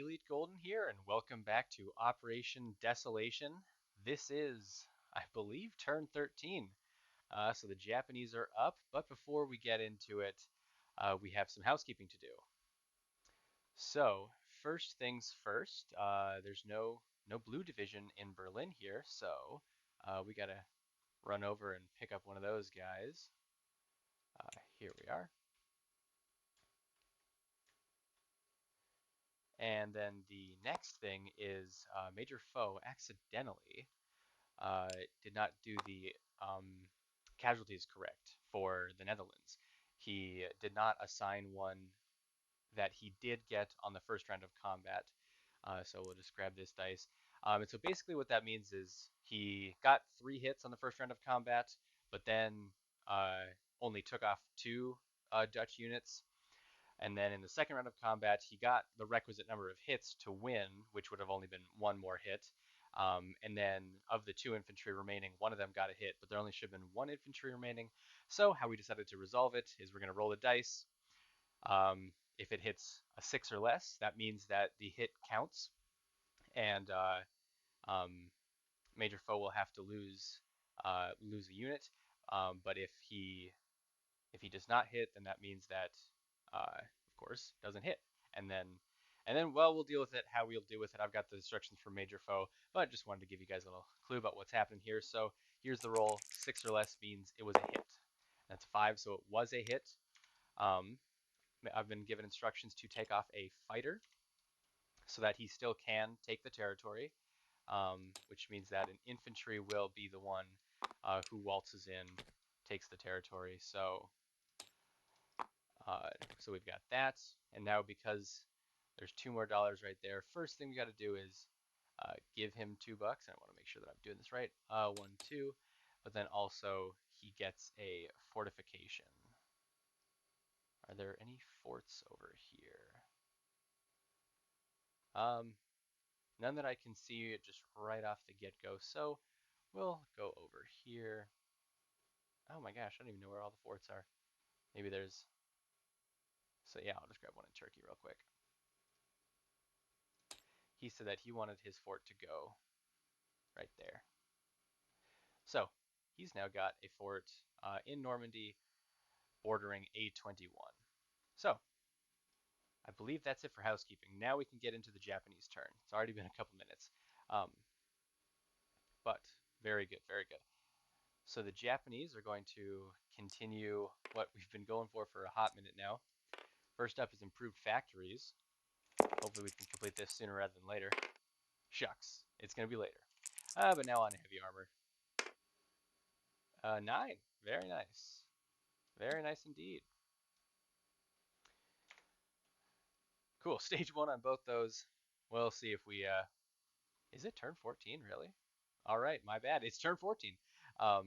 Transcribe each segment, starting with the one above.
Elite Golden here, and welcome back to Operation Desolation. This is, I believe, turn 13. So the Japanese are up, but before we get into it, we have some housekeeping to do. So first things first, there's no blue division in Berlin here, so we gotta run over and pick up one of those guys. Here we are. And then the next thing is Major Foe accidentally did not do the casualties correct for the Netherlands. He did not assign one that he did get on the first round of combat. So we'll just grab this dice. And so basically what that means is he got 3 hits on the first round of combat, but then only took off 2 Dutch units. And then in the second round of combat, he got the requisite number of hits to win, which would have only been one more hit. And then of the 2 infantry remaining, one of them got a hit, but there only should have been 1 infantry remaining. So how we decided to resolve it is we're going to roll the dice. If it hits a 6 or less, that means that the hit counts, and um, Major Foe will have to lose a unit. But if he does not hit, then that means that, of course, doesn't hit. And then, well, we'll deal with it how we'll deal with it. I've got the instructions for Major Foe, but I just wanted to give you guys a little clue about what's happening here. So here's the roll. 6 or less means it was a hit. That's 5, so it was a hit. Um, I've been given instructions to take off a fighter so that he still can take the territory, which means that an infantry will be the one who waltzes in, takes the territory. So we've got that, and now because there's 2 more dollars right there, first thing we got to do is give him $2. And I want to make sure that I'm doing this right. 1, 2, but then also he gets a fortification. Are there any forts over here? None that I can see just right off the get-go. So we'll go over here. Oh my gosh, I don't even know where all the forts are. Maybe there's. So yeah, I'll just grab one in Turkey real quick. He said that he wanted his fort to go right there. So he's now got a fort in Normandy bordering A21. So I believe that's it for housekeeping. Now we can get into the Japanese turn. It's already been a couple minutes. Um, but very good, very good. So the Japanese are going to continue what we've been going for a hot minute now. First up is improved factories. Hopefully we can complete this sooner rather than later. Shucks, it's going to be later. But now on heavy armor. 9, very nice. Very nice indeed. Cool, stage 1 on both those. We'll see if we, is it turn 14, really? All right, my bad, it's turn 14. Um,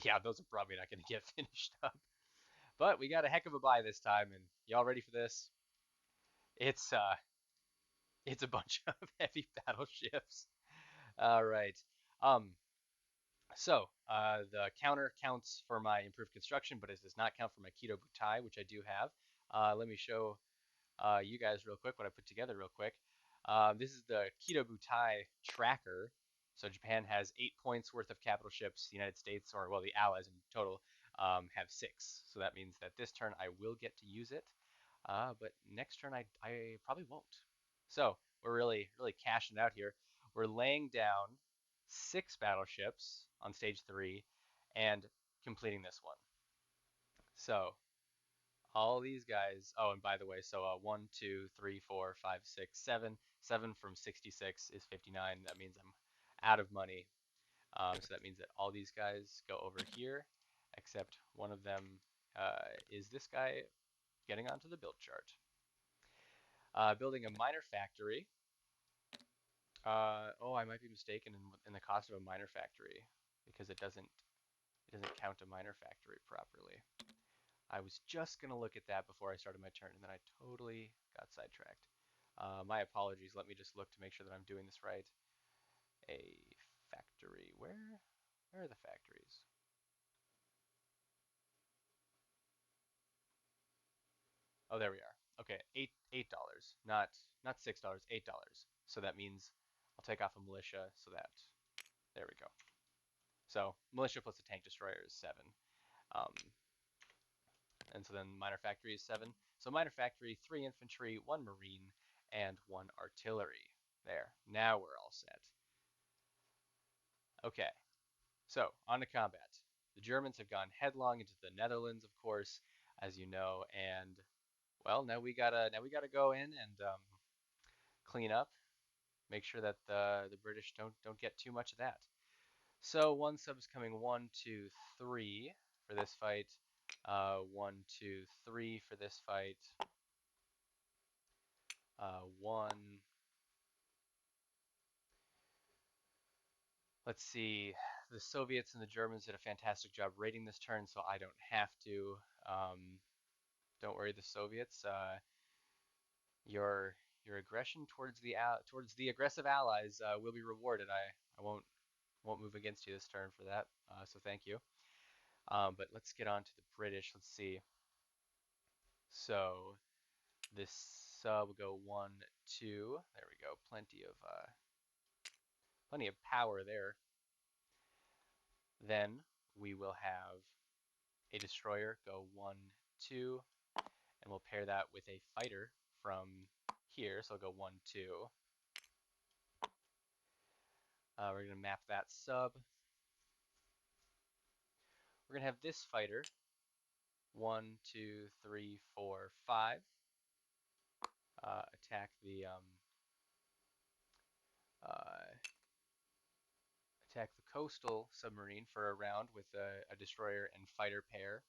yeah, those are probably not going to get finished up. But we got a heck of a buy this time, and y'all ready for this? It's uh, it's a bunch of heavy battleships. All right. Um, the counter counts for my improved construction, but it does not count for my Keto Butai, which I do have. Let me show you guys real quick what I put together real quick. This is the Keto Butai tracker. So Japan has 8 points worth of capital ships. The United States, or well, the Allies in total, have 6. So that means that this turn I will get to use it, but next turn I probably won't. So we're really cashing out here. We're laying down 6 battleships on stage 3 and completing this one. So all these guys. Oh, and by the way, so 1, 2, 3, 4, 5, 6, 7. 7 from 66 is 59. That means I'm out of money. So that means that all these guys go over here, except one of them is this guy getting onto the build chart. Building a minor factory. Oh, I might be mistaken in the cost of a minor factory because it doesn't count a minor factory properly. I was just gonna look at that before I started my turn, and then I totally got sidetracked. My apologies. Let me just look to make sure that I'm doing this right. A factory. Where are the factories? Oh, there we are. Okay, $8, not $6, $8. So that means I'll take off a militia so that there we go. So militia plus a tank destroyer is 7. Um, and so then minor factory is 7. So minor factory, 3 infantry, 1 marine, and 1 artillery. There. Now we're all set. Okay. So on to combat. The Germans have gone headlong into the Netherlands, of course, as you know, and well, now we gotta go in and clean up, make sure that the British don't get too much of that. So one sub is coming 1, 2, 3 for this fight. 1, 2, 3 for this fight. One. Let's see. The Soviets and the Germans did a fantastic job raiding this turn, so I don't have to. Don't worry, the Soviets. Your aggression towards the aggressive allies will be rewarded. I won't move against you this turn for that. So thank you. But let's get on to the British. Let's see. So this sub will go 1, 2. There we go. Plenty of power there. Then we will have a destroyer go 1, 2, and we'll pair that with a fighter from here. So I'll go 1, 2. We're gonna map that sub. We're gonna have this fighter 1, 2, 3, 4, 5 attack the uh, attack the coastal submarine for a round with a destroyer and fighter pair.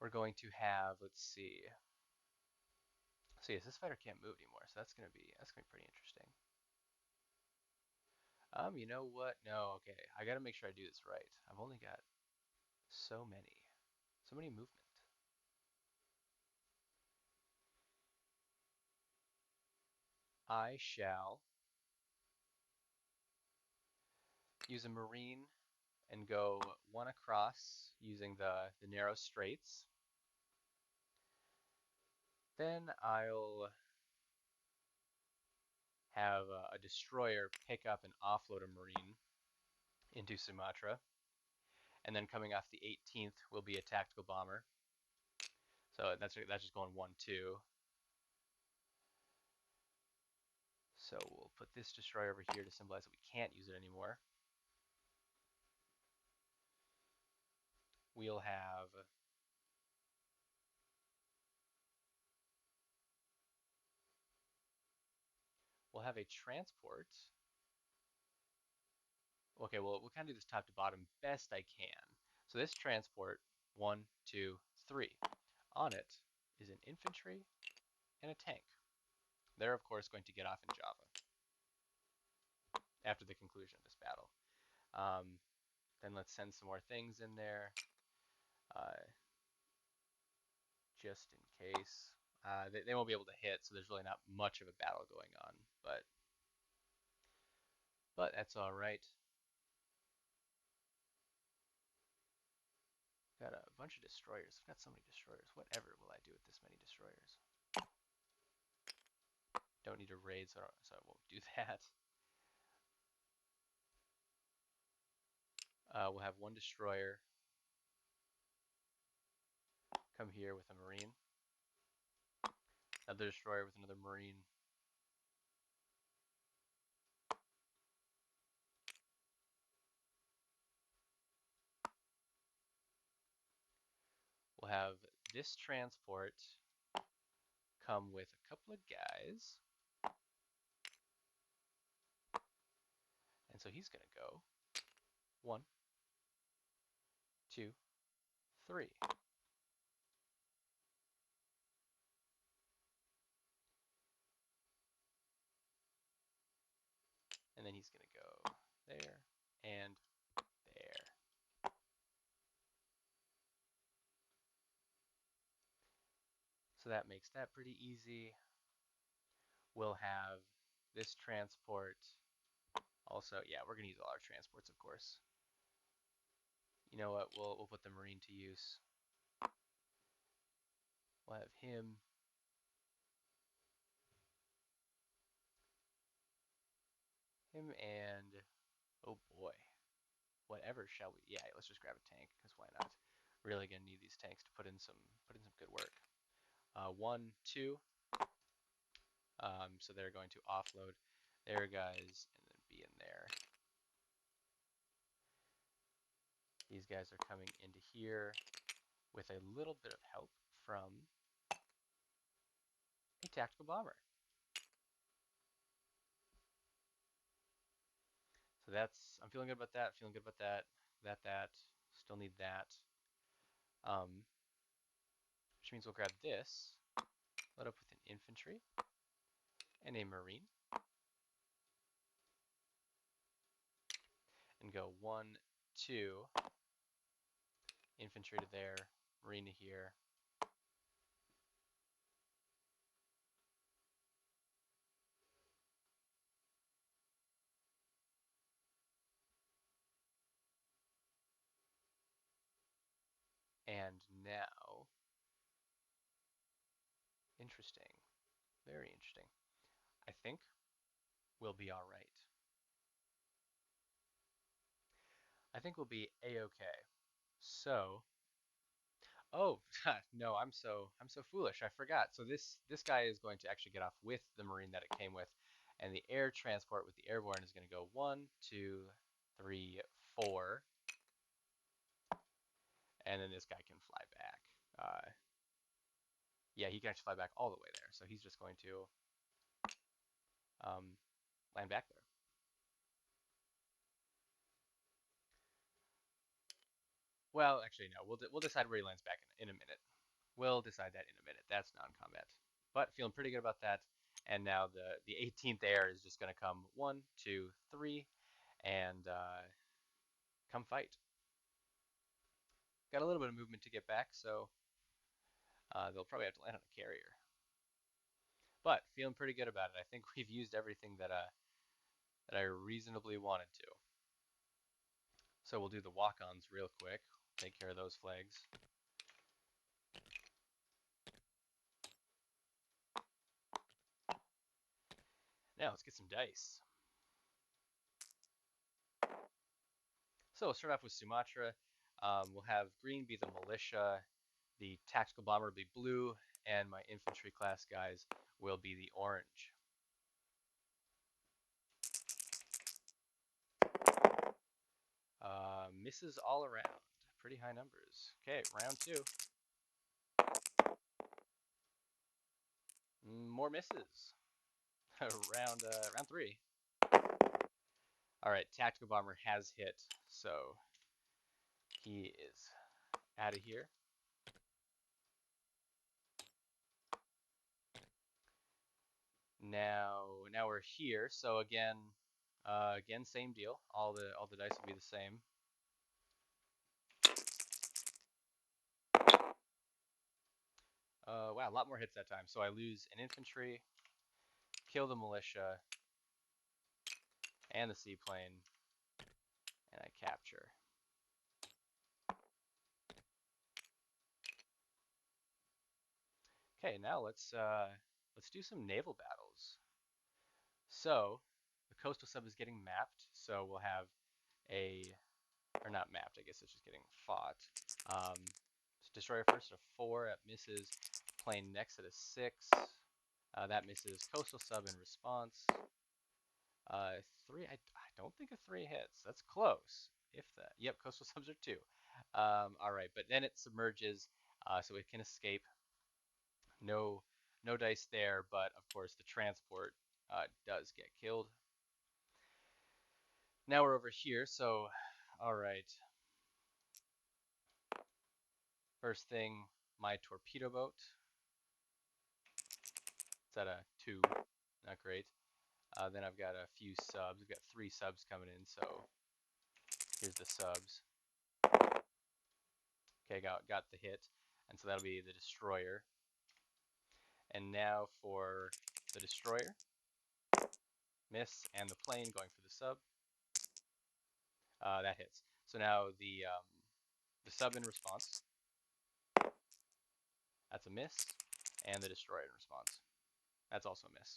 We're going to have, let's see. So yes, this fighter can't move anymore, so that's gonna be pretty interesting. You know what? No, okay. I gotta make sure I do this right. I've only got so many movement. I shall use a marine and go 1 across using the narrow straits. Then I'll have a destroyer pick up and offload a marine into Sumatra. And then coming off the 18th will be a tactical bomber. So that's just going 1, 2. So we'll put this destroyer over here to symbolize that we can't use it anymore. We'll have a transport. Okay, well we'll kind of do this top to bottom best I can. So this transport, 1, 2, 3. On it is an infantry and a tank. They're of course going to get off in Java after the conclusion of this battle. Um, then let's send some more things in there, uh, just in case. They won't be able to hit, so there's really not much of a battle going on, but that's all right. Got a bunch of destroyers. I've got so many destroyers. Whatever will I do with this many destroyers? Don't need a raid, so I won't do that. We'll have 1 destroyer come here with a marine. Another destroyer with another marine. We'll have this transport come with a couple of guys. And so he's going to go 1, 2, 3. And then he's going to go there and there. So that makes that pretty easy. We'll have this transport. Also, yeah, we're going to use all our transports, of course. You know what? We'll put the marine to use. We'll have him and oh boy, whatever shall we? Yeah, let's just grab a tank because why not? Really gonna need these tanks to put in some good work. 1, 2. So they're going to offload their guys and then be in there. These guys are coming into here with a little bit of help from a tactical bomber. So I'm feeling good about that. Feeling good about that. That. Still need that. Which means we'll grab this, load up with an infantry and a marine, and go 1, 2, infantry to there, marine to here. And now, interesting, very interesting. I think we'll be all right. I think we'll be a-okay. So, oh no, I'm so foolish. I forgot. So this guy is going to actually get off with the marine that it came with, and the air transport with the airborne is going to go 1, 2, 3, 4, and then this guy can fly back. Yeah, he can actually fly back all the way there. So he's just going to um, land back there. Well, actually, no. We'll decide where he lands back in a minute. We'll decide that in a minute. That's non-combat. But feeling pretty good about that. And now the 18th air is just going to come 1, 2, 3, and come fight. Got a little bit of movement to get back, so they'll probably have to land on a carrier. But feeling pretty good about it. I think we've used everything that I reasonably wanted to. So we'll do the walk-ons real quick. Take care of those flags. Now let's get some dice. So we'll start off with Sumatra. We'll have green be the militia, the tactical bomber will be blue, and my infantry class guys will be the orange. Misses all around. Pretty high numbers. Okay, round 2. More misses. round 3. All right, tactical bomber has hit, so he is out of here. Now we're here. So again, same deal. All the dice will be the same. Wow, a lot more hits that time. So I lose an infantry, kill the militia, and the seaplane, and I capture. Okay, now let's do some naval battles. So the coastal sub is getting mapped, so we'll have or not mapped, I guess it's just getting fought. Destroyer first at a 4, that misses. Plane next at a 6, that misses. Coastal sub in response. 3, I don't think a 3 hits. That's close, if that. Yep, coastal subs are 2. All right, but then it submerges, so it can escape. No dice there, but of course the transport does get killed. Now we're over here, so all right. First thing, my torpedo boat. It's at a 2, not great. Then I've got a few subs. We've got 3 subs coming in, so here's the subs. Okay, got the hit, and so that'll be the destroyer. And now for the destroyer, miss, and the plane going for the sub. That hits. So now the sub in response. That's a miss. And the destroyer in response. That's also a miss.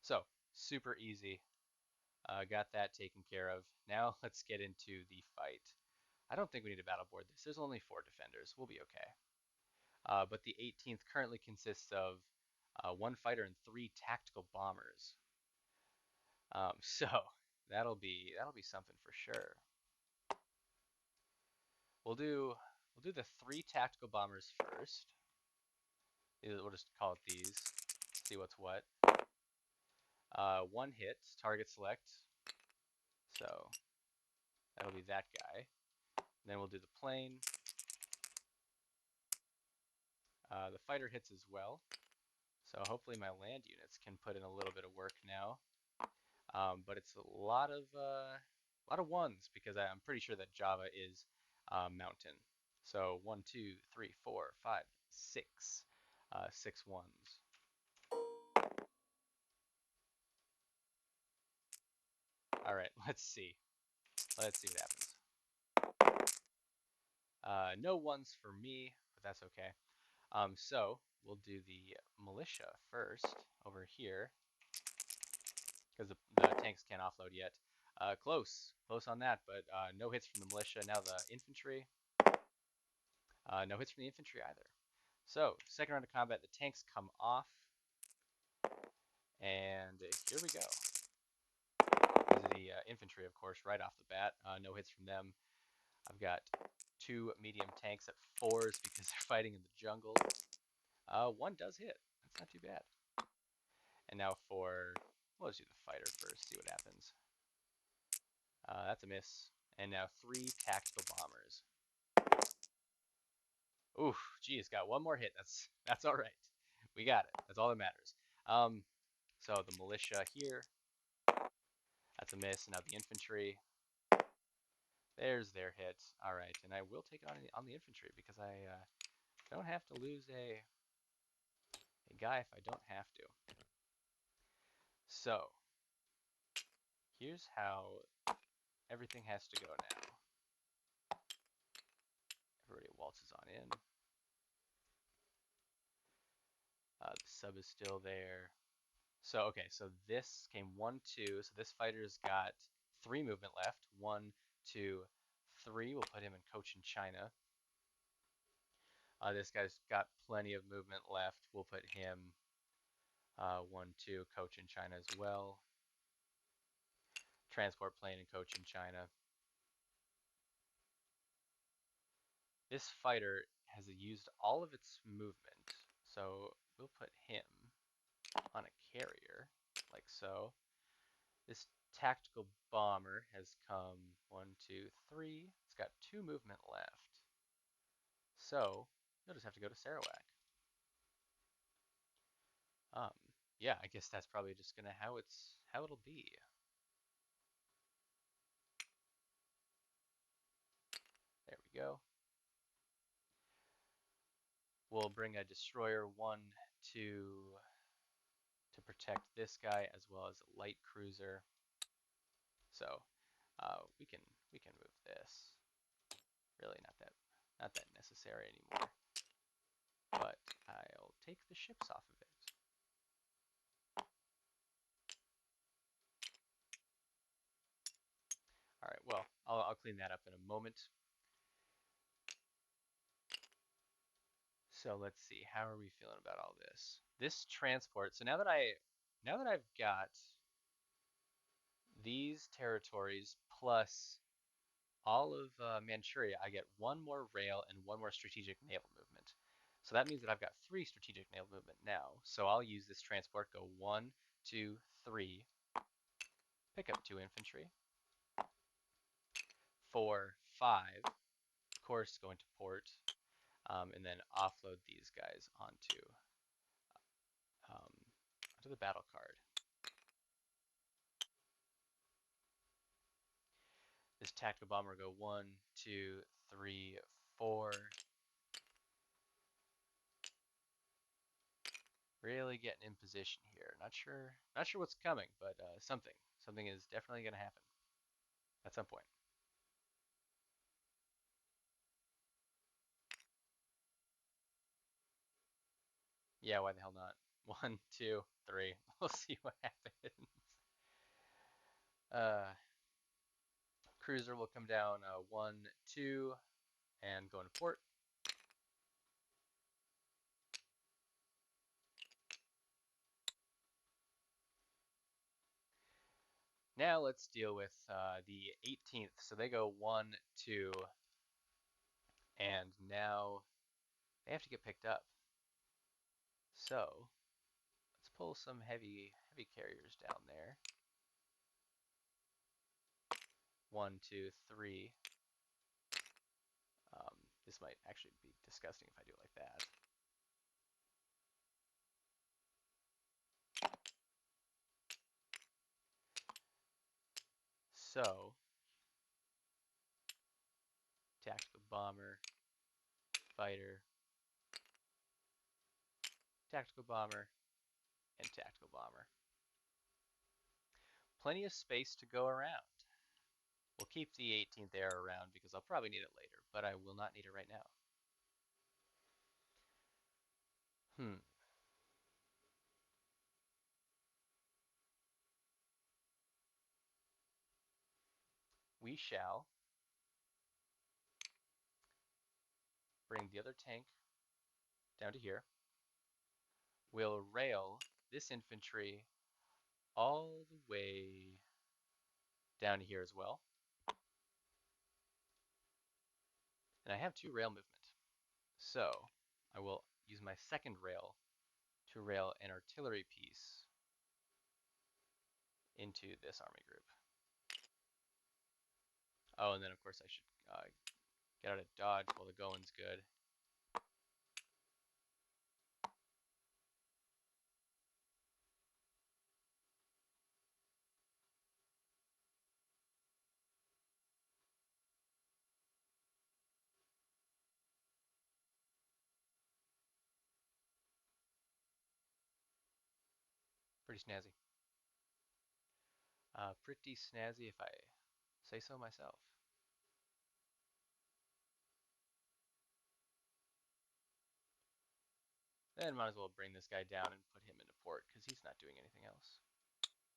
So, super easy. Got that taken care of. Now let's get into the fight. I don't think we need to battle board this. There's only 4 defenders. We'll be okay. But the 18th currently consists of 1 fighter and 3 tactical bombers. So that'll be something for sure. We'll do the 3 tactical bombers first. We'll just call it these. See what's what. 1 hit, target select. So that'll be that guy. Then we'll do the plane. The fighter hits as well. So hopefully my land units can put in a little bit of work now. But it's a lot of ones because I'm pretty sure that Java is mountain. So 1, 2, 3, 4, 5, 6, 6 ones. All right, let's see. Let's see what happens. No ones for me, but that's okay. So we'll do the militia first over here because the tanks can't offload yet. Close on that, but no hits from the militia. Now the infantry. No hits from the infantry either. So, second round of combat, the tanks come off, and here we go. These are the infantry, of course, right off the bat. No hits from them. I've got 2 medium tanks at 4s because they're fighting in the jungle. 1 does hit. That's not too bad. And now well, let's do the fighter first, see what happens. That's a miss. And now 3 tactical bombers. Ooh, geez, got 1 more hit. That's all right. We got it. That's all that matters. So the militia here, that's a miss. And now the infantry, there's their hit. All right, and I will take it on the infantry because I don't have to lose a guy if I don't have to. So here's how everything has to go now. Everybody waltzes on in. The sub is still there. So, okay, so this came 1, 2. So this fighter's got 3 movement left. 1, 2, 3. We'll put him in Cochin China. This guy's got plenty of movement left. We'll put him 1, 2, Cochin China as well. Transport plane in Cochin China. This fighter has used all of its movement, so we'll put him on a carrier, like so. This tactical bomber has come 1, 2, 3. It's got 2 movement left. So you'll just have to go to Sarawak. Yeah, I guess that's probably just gonna how it'll be. There we go. We'll bring a destroyer 1 to protect this guy as well as a light cruiser. So we can move this. Really not that necessary anymore. But I'll take the ships off of it. All right, well, I'll clean that up in a moment. So let's see, how are we feeling about all this? This transport, so now that I've got these territories plus all of Manchuria, I get 1 more rail and 1 more strategic naval movement. So that means that I've got 3 strategic naval movement now. So I'll use this transport, go 1, 2, 3, pick up 2 infantry, 4, 5, of course, go into port, and then offload these guys onto the battle card. This tactical bomber go 1, 2, 3, 4. Really getting in position here. Not sure what's coming, but something is definitely going to happen at some point. Yeah, why the hell not? One, two, three. We'll see what happens. Uh, Cruiser will come down one, two, and go into port. Now let's deal with the 18th. So they go one, two, and now they have to get picked up. So let's pull some heavy carriers down there. One, two, three. This might actually be disgusting if I do it like that. So, tactical bomber, fighter, tactical bomber, and tactical bomber. Plenty of space to go around. We'll keep the 18th air around because I'll probably need it later, but I will not need it right now. Hmm. We shall bring the other tank down to here. We'll rail this infantry all the way down to here as well. And I have two rail movement. So I will use my second rail to rail an artillery piece into this army group. Oh, and then of course I should get out of dodge while the going's good. Pretty snazzy. Pretty snazzy if I say so myself. Then might as well bring this guy down and put him into port because he's not doing anything else.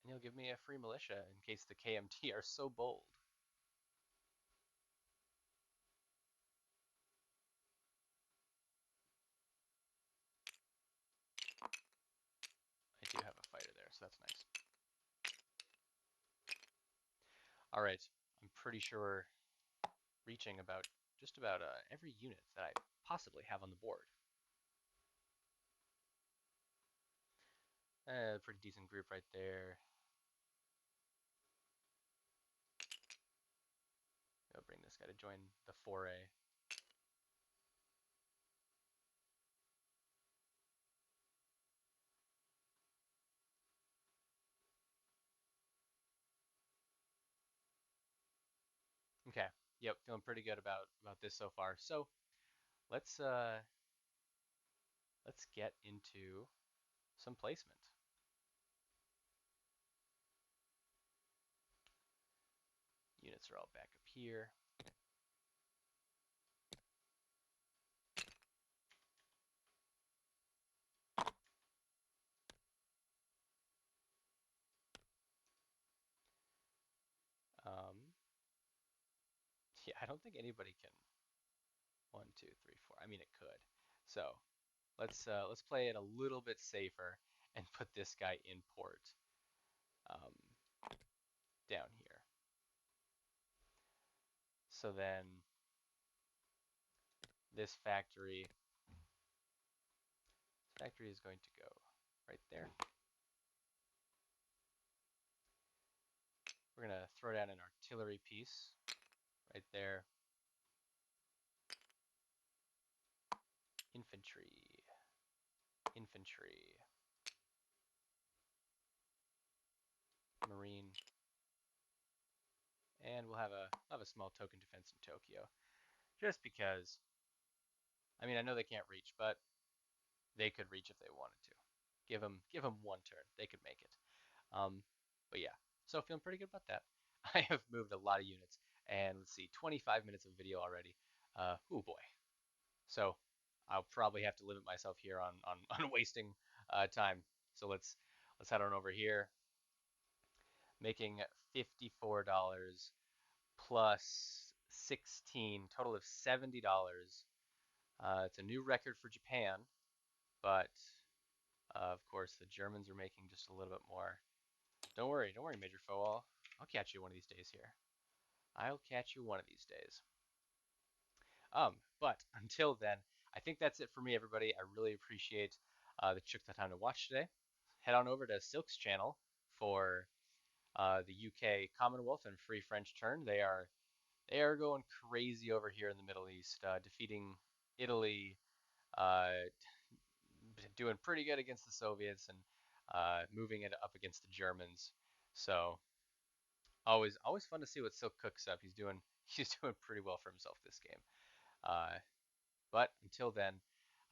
And he'll give me a free militia in case the KMT are so bold. I do have a fighter there, so that's nice. All right, I'm pretty sure we're reaching about just about every unit that I possibly have on the board. Pretty decent group right there. Go bring this guy to join the foray. Okay. Yep, feeling pretty good about this so far. So let's get into some placement. Units are all back up here. Um, yeah, I don't think anybody can. One, two, three, four. I mean, it could. So let's play it a little bit safer and put this guy in port um, down here. So then this factory is going to go right there. We're gonna throw down an artillery piece right there. Infantry, infantry, marine, and we'll have a small token defense in Tokyo, just because. I mean, I know they can't reach, but they could reach if they wanted to. Give them one turn, they could make it. Um, but yeah, so feeling pretty good about that. I have moved a lot of units, and let's see, 25 minutes of video already. Oh boy. So I'll probably have to limit myself here on wasting time. So let's head on over here, making $54 plus 16, total of $70. It's a new record for Japan, but of course the Germans are making just a little bit more. Don't worry, Major Foe. I'll catch you one of these days here. I'll catch you one of these days. But until then, I think that's it for me, everybody. I really appreciate that you took the time to watch today. Head on over to Silk's channel for the UK Commonwealth and Free French Turn. They are going crazy over here in the Middle East, defeating Italy, uh, doing pretty good against the Soviets, and moving it up against the Germans. So always fun to see what Silk cooks up. He's doing pretty well for himself this game. Uh, but until then,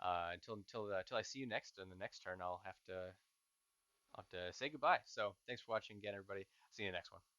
until I see you next in the next turn, I'll have to say goodbye. So thanks for watching again, everybody. See you next one.